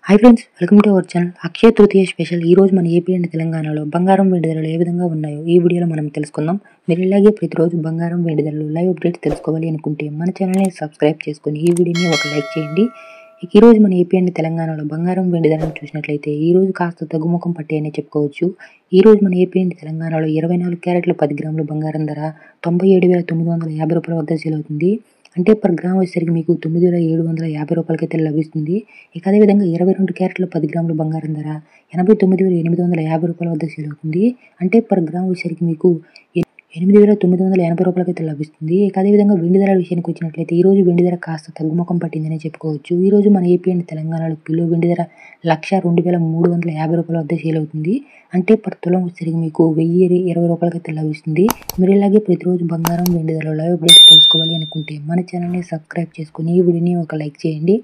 Hi friends, welcome to our channel. Akshaya Tritiya special. ఈ రోజు మన ఏపీ అండ్ తెలంగాణలో బంగారం వెండి ధరలు ఏ విధంగా ఉన్నాయో ఈ వీడియోలో మనం తెలుసుకుందాం. మీరు ఇలాగే ప్రతిరోజు బంగారం వెండి ధరలు లైవ్ అప్డేట్స్ తెలుసుకోవాలి అనుకుంటే మన ఛానల్ని సబ్స్క్రైబ్ చేసుకొని ఈ వీడియోని ఒక లైక్ చేయండి. ఈ రోజు మన ఏపీ అండ్ తెలంగాణలో బంగారం వెండి ధరలు చూసినట్లయితే ఈ రోజు కాస్త తగ్గుముఖం పట్టాయని చెప్పుకోవచ్చు. ఈ రోజు మన ఏపీ అండ్ తెలంగాణలో 24 క్యారెట్ల 10 గ్రాముల బంగారం ధర 97,950 రూపాయల వద్ద సేల్ అవుతుంది. అంటే పర్ గ్రామ్ వచ్చేసరికి మీకు 9,750 రూపాయలకైతే లభిస్తుంది. ఇక అదేవిధంగా 22 క్యారెట్ల 10 గ్రాముల బంగారం ధర 89,850 రూపాయల వద్ద సేల్ అవుతుంది. అంటే పర్ గ్రామ్ వచ్చేసరికి మీకు 8,980 రూపాయలకైతే లభిస్తుంది. ఇక అదేవిధంగా వెండి ధర విషయానికి వచ్చినట్లయితే ఈ రోజు వెండి ధర కాస్త తగ్గుముఖం పట్టిందని చెప్పుకోవచ్చు. ఈ రోజు మన ఏపీ అండ్ తెలంగాణలో కిలో వెండి ధర 1,02,350 రూపాయల వద్ద సేల్ అవుతుంది. అంటే పర్ తులం వచ్చేసరికి మీకు 1,020 రూపాయలకైతే లభిస్తుంది. మీరు ఇలాగే ప్రతిరోజు బంగారం వెండి ధరలు లైవ్ అప్డేట్స్ తెలుసుకోవాలి అనుకుంటే మన ఛానల్ని సబ్స్క్రైబ్ చేసుకుని ఈ వీడియోని ఒక లైక్ చేయండి.